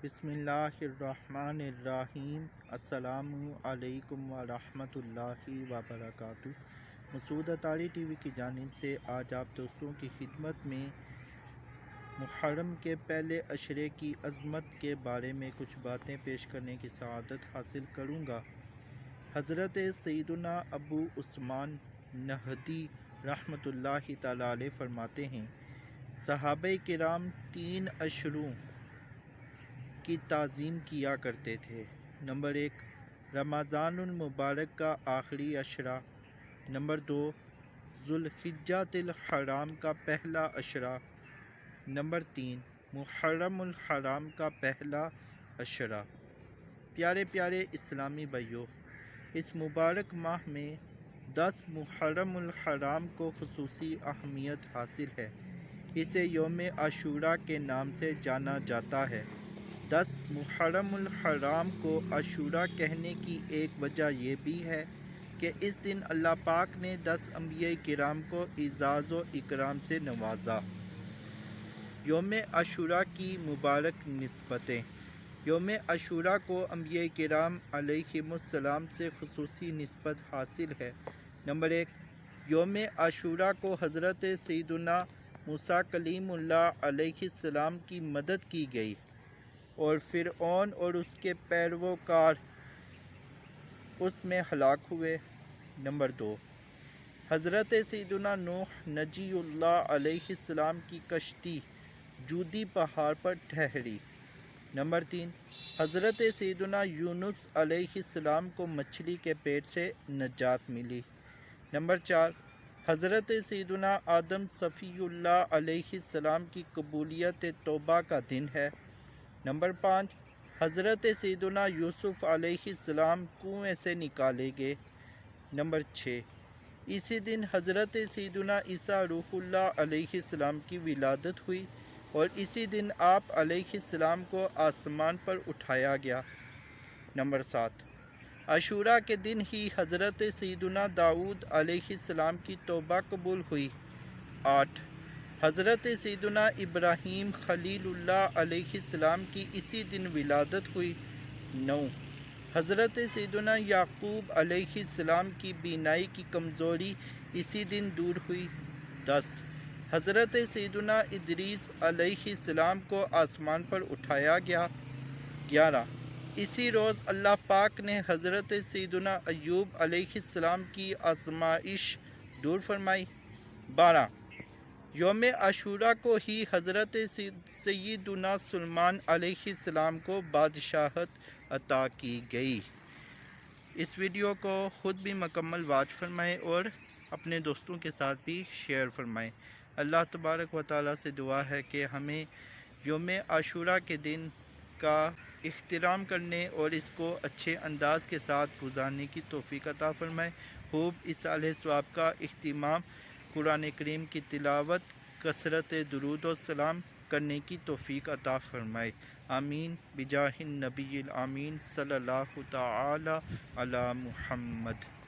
بسم اللہ الرحمن الرحیم۔ السلام علیکم ورحمۃ اللہ وبرکاتہ۔ مسعود اطاری ٹی وی کی جانب سے آج آپ دوستوں کی خدمت میں محرم کے پہلے عشرے کی عظمت کے بارے میں کچھ باتیں پیش کرنے کی سعادت حاصل کروں گا۔ حضرت سیدنا ابو عثمان نہدی رحمۃ اللہ تعالی علیہ فرماتے ہیں، صحابہ کرام 3 عشروں کی تعظیم کیا کرتے تھے۔ نمبر 1 رمضان المبارک کا آخری عشرہ، نمبر 2 ذوالحجہ الحرام کا پہلا عشرہ، نمبر 3 محرم الحرام کا پہلا عشرہ۔ پیارے پیارے اسلامی بھائیوں، اس مبارک ماہ میں 10 محرم الحرام کو خصوصی اہمیت حاصل ہے۔ اسے یوم عاشوراء کے نام سے جانا جاتا ہے۔ 10 محرم الحرام کو عاشوراء کہنے کی ایک وجہ یہ بھی ہے کہ اس دن اللہ پاک نے 10 انبیاء کرام کو اعزاز و اکرام سے نوازا۔ یوم عاشوراء کی مبارک نسبتیں۔ یوم عاشوراء کو انبیاء کرام علیہم السلام سے خصوصی نسبت حاصل ہے۔ نمبر 1 یوم عاشوراء کو حضرت سیدنا موسیٰ کلیم اللہ علیہ السلام کی مدد کی گئی اور فرعون اور اس کے پیروکار اس میں ہلاک ہوئے۔ نمبر 2 حضرت سیدنا نوح نجی اللہ علیہ السلام کی کشتی جودی پہاڑ پر ٹھہری۔ نمبر 3 حضرت سیدنا یونس علیہ السلام کو مچھلی کے پیٹ سے نجات ملی۔ نمبر 4 حضرت سیدنا آدم صفی اللہ علیہ السلام کی قبولیت توبہ کا دن ہے۔ نمبر 5 حضرت سیدنا یوسف علیہ السلام کنویں سے نکالے گئے۔ نمبر 6 اسی دن حضرت سیدنا عیسیٰ روح اللہ علیہ السلام کی ولادت ہوئی اور اسی دن آپ علیہ السلام کو آسمان پر اٹھایا گیا۔ نمبر 7 عاشوراء کے دن ہی حضرت سیدنا داؤد علیہ السلام کی توبہ قبول ہوئی۔ 8 حضرت سیدنا ابراہیم خلیل اللہ علیہ السلام کی اسی دن ولادت ہوئی۔ 9 حضرت سیدنا یعقوب علیہ السلام کی بینائی کی کمزوری اسی دن دور ہوئی۔ 10 حضرت سیدنا ادریس علیہ السلام کو آسمان پر اٹھایا گیا۔ 11 اسی روز اللہ پاک نے حضرت سیدنا ایوب علیہ السلام کی آزمائش دور فرمائی۔ 12 یوم عاشوراء کو ہی حضرت سیدنا سلیمان علیہ السلام کو بادشاہت عطا کی گئی۔ اس ویڈیو کو خود بھی مکمل واچ فرمائیں اور اپنے دوستوں کے ساتھ بھی شیئر فرمائیں۔ اللہ تبارک و تعالیٰ سے دعا ہے کہ ہمیں یوم عاشوراء کے دن کا احترام کرنے اور اس کو اچھے انداز کے ساتھ گزارنے کی توفیق عطا فرمائے۔ خوب اس سال ثواب کا اہتمام، قرآن کریم کی تلاوت، کثرت درود و سلام کرنے کی توفیق عطا فرمائے۔ آمین بجاہ النبی الامین صلی اللہ تعالی علی محمد۔